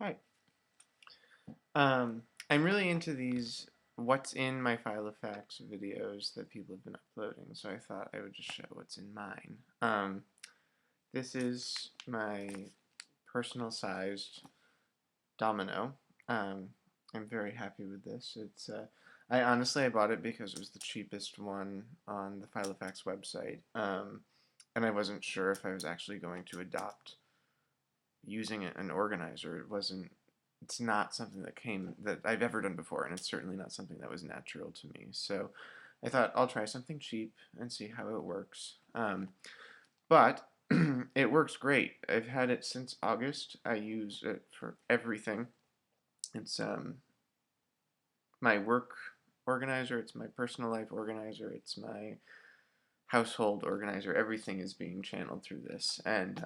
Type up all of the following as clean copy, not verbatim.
Hi. I'm really into these what's in my filofax videos that people have been uploading, so I thought I would just show what's in mine. This is my personal sized domino. Um, I'm very happy with this. I bought it because it was the cheapest one on the filofax website, and I wasn't sure if I was actually going to adopt using an organizer. It's not something that I've ever done before, and it's certainly not something that was natural to me. So I thought I'll try something cheap and see how it works. But it works great. I've had it since August. I use it for everything. It's my work organizer, it's my personal life organizer, it's my household organizer. Everything is being channeled through this, and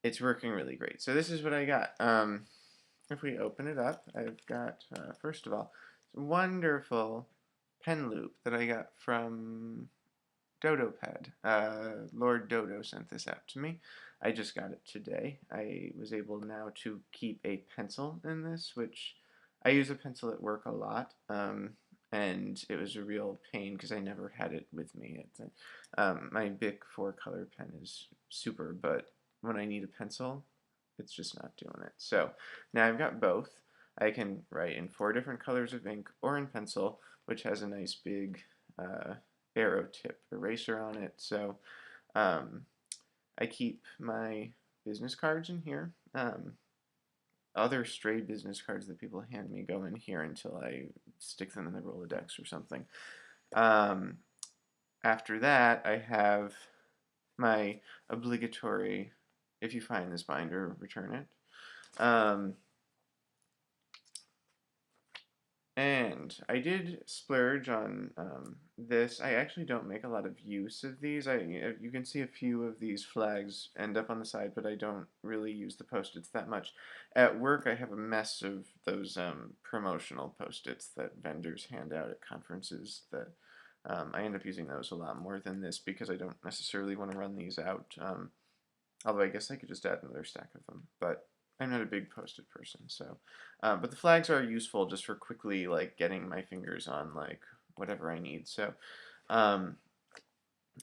it's working really great. So this is what I got. If we open it up, I've got, first of all, this wonderful pen loop that I got from DodoPad. Lord Dodo sent this out to me. I just got it today. I was able now to keep a pencil in this, which I use a pencil at work a lot, and it was a real pain because I never had it with me. My Bic 4 color pen is super, but when I need a pencil, it's just not doing it. So now I've got both. I can write in 4 different colors of ink or in pencil, which has a nice big arrow tip eraser on it. So um, I keep my business cards in here. Other stray business cards that people hand me go in here until I stick them in the Rolodex or something. Um, After that, I have my obligatory, if you find this binder, return it. And I did splurge on this. I actually don't make a lot of use of these. You can see a few of these flags end up on the side, but I don't really use the Post-its that much. At work, I have a mess of those promotional Post-its that vendors hand out at conferences that I end up using those a lot more than this because I don't necessarily want to run these out. Although I guess I could just add another stack of them, but I'm not a big Post-it person, so. But the flags are useful just for quickly like getting my fingers on like whatever I need. So um,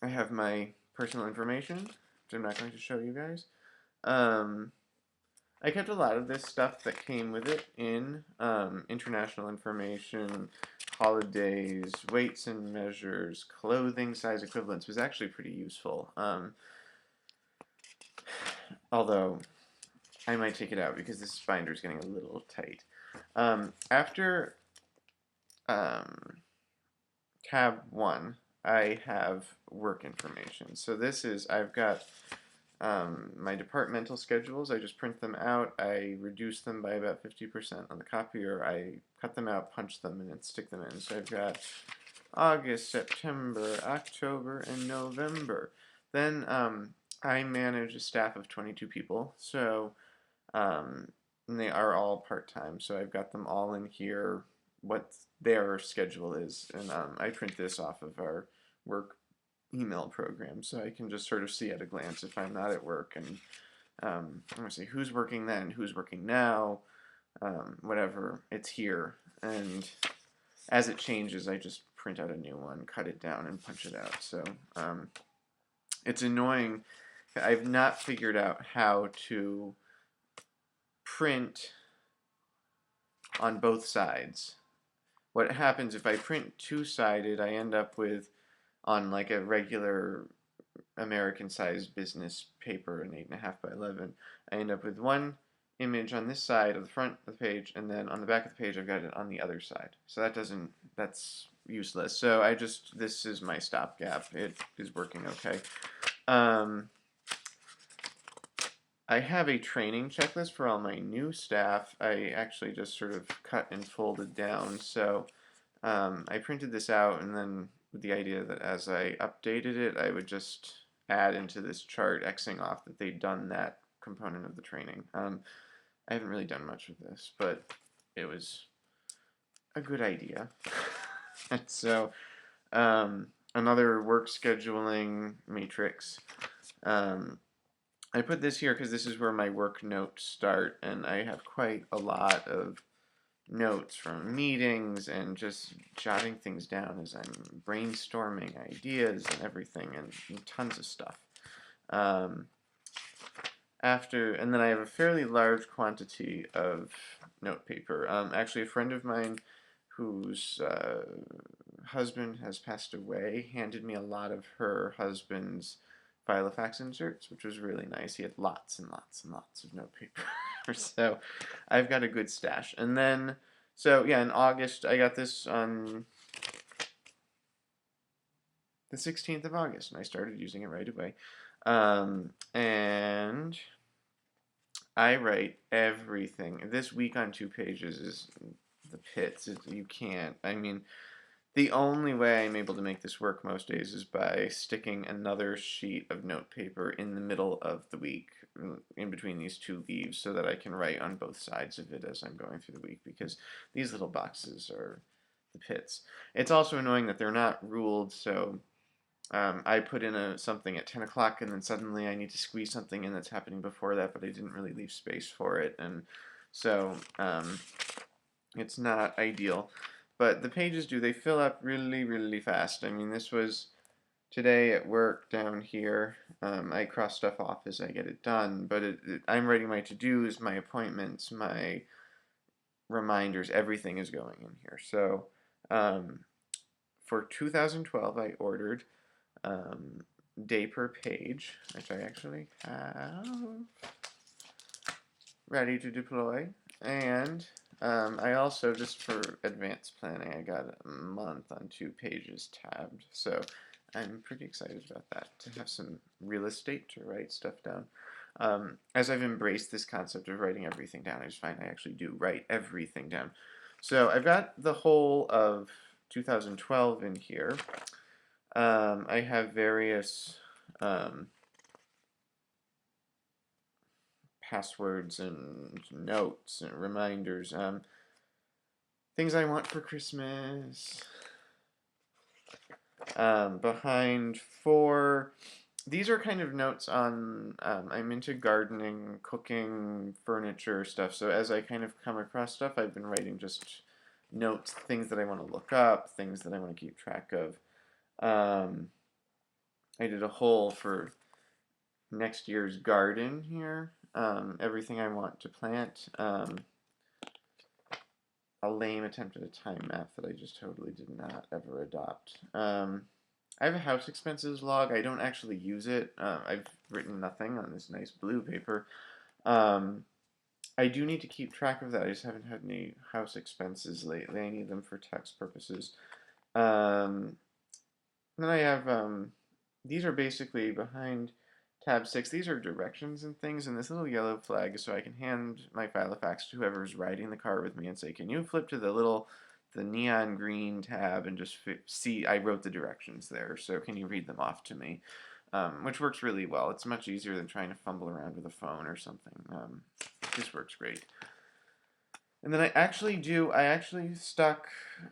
I have my personal information, which I'm not going to show you guys. Um, I kept a lot of this stuff that came with it in international information, holidays, weights and measures, clothing size equivalents was actually pretty useful. Although I might take it out because this binder is getting a little tight. After um, tab 1, I have work information. So this is, I've got my departmental schedules. I just print them out. I reduce them by about 50% on the copier. I cut them out, punch them, and then stick them in. So I've got August, September, October, and November. Then I manage a staff of 22 people. So um, and they are all part-time, so I've got them all in here, what their schedule is, and I print this off of our work email program, so I can just sort of see at a glance if I'm not at work, and I'm going to see who's working then, who's working now, whatever, it's here, and as it changes, I just print out a new one, cut it down, and punch it out, so it's annoying. I've not figured out how to print on both sides. What happens if I print two-sided, I end up with, on like a regular American sized business paper, an 8.5 by 11, I end up with one image on this side of the front of the page, and then on the back of the page I've got it on the other side. So that's useless. So this is my stopgap. It is working okay. I have a training checklist for all my new staff. I actually just sort of cut and folded down. So I printed this out, and then with the idea that as I updated it, I would just add into this chart, Xing off that they'd done that component of the training. I haven't really done much with this, but it was a good idea. So another work scheduling matrix. I put this here because this is where my work notes start, and I have quite a lot of notes from meetings and just jotting things down as I'm brainstorming ideas and everything, and tons of stuff. Um, and then I have a fairly large quantity of note paper. Actually, a friend of mine whose husband has passed away handed me a lot of her husband's filofax inserts, which was really nice. He had lots and lots and lots of note paper. So I've got a good stash. And then, so yeah, in August, I got this on the 16th of August, and I started using it right away. And I write everything. This week on 2 pages is the pits. You can't. I mean, the only way I'm able to make this work most days is by sticking another sheet of note paper in the middle of the week, in between these two leaves, so that I can write on both sides of it as I'm going through the week, because these little boxes are the pits. It's also annoying that they're not ruled, so I put in something at 10 o'clock, and then suddenly I need to squeeze something in that's happening before that, but I didn't really leave space for it, and so it's not ideal. But the pages they fill up really, really fast. I mean, this was today at work down here. I cross stuff off as I get it done, but I'm writing my to-dos, my appointments, my reminders, everything is going in here. So for 2012, I ordered day per page, which I actually have ready to deploy. And I also, just for advanced planning, I got a month on 2 pages tabbed. So I'm pretty excited about that, to have some real estate to write stuff down. As I've embraced this concept of writing everything down, I just find I actually do write everything down. So I've got the whole of 2012 in here. I have various passwords and notes and reminders. Things I want for Christmas. Behind 4. These are kind of notes on, I'm into gardening, cooking, furniture stuff. So as I kind of come across stuff, I've been writing just notes, things that I want to look up, things that I want to keep track of. I did a whole for next year's garden here. Everything I want to plant. A lame attempt at a time map that I just totally did not ever adopt. I have a house expenses log. I don't actually use it. I've written nothing on this nice blue paper. I do need to keep track of that. I just haven't had any house expenses lately. I need them for tax purposes. Then I have, these are basically behind tab 6. These are directions and things, and this little yellow flag is so I can hand my filofax to whoever's riding the car with me and say, can you flip to the neon green tab and just see, I wrote the directions there, so can you read them off to me? Which works really well. It's much easier than trying to fumble around with a phone or something. This works great. And then I actually stuck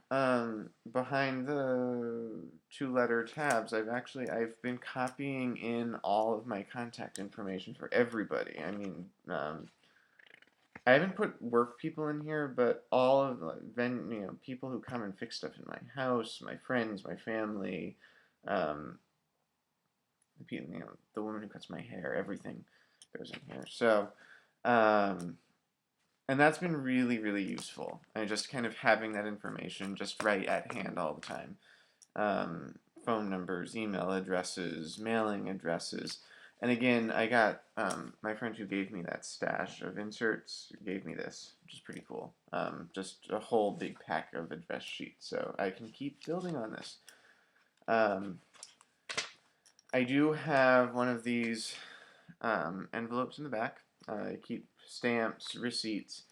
behind the 2-letter tabs. I've been copying in all of my contact information for everybody. I mean, I haven't put work people in here, but all of people who come and fix stuff in my house, my friends, my family, the woman who cuts my hair, everything goes in here. So, and that's been really, really useful. And just kind of having that information just right at hand all the time. Phone numbers, email addresses, mailing addresses. And again, I got my friend who gave me that stash of inserts gave me this, which is pretty cool. Just a whole big pack of address sheets, so I can keep building on this. I do have one of these envelopes in the back. I keep stamps, receipts,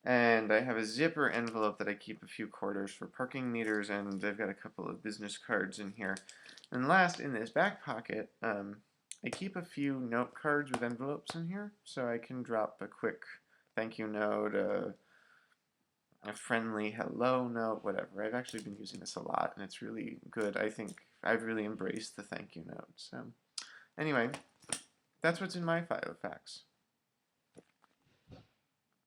and I have a zipper envelope that I keep a few quarters for parking meters, and I've got a couple of business cards in here. And last, in this back pocket, I keep a few note cards with envelopes in here, so I can drop a quick thank you note, a friendly hello note, whatever. I've actually been using this a lot, and it's really good. I think I've really embraced the thank you note. So, anyway, that's what's in my filofax.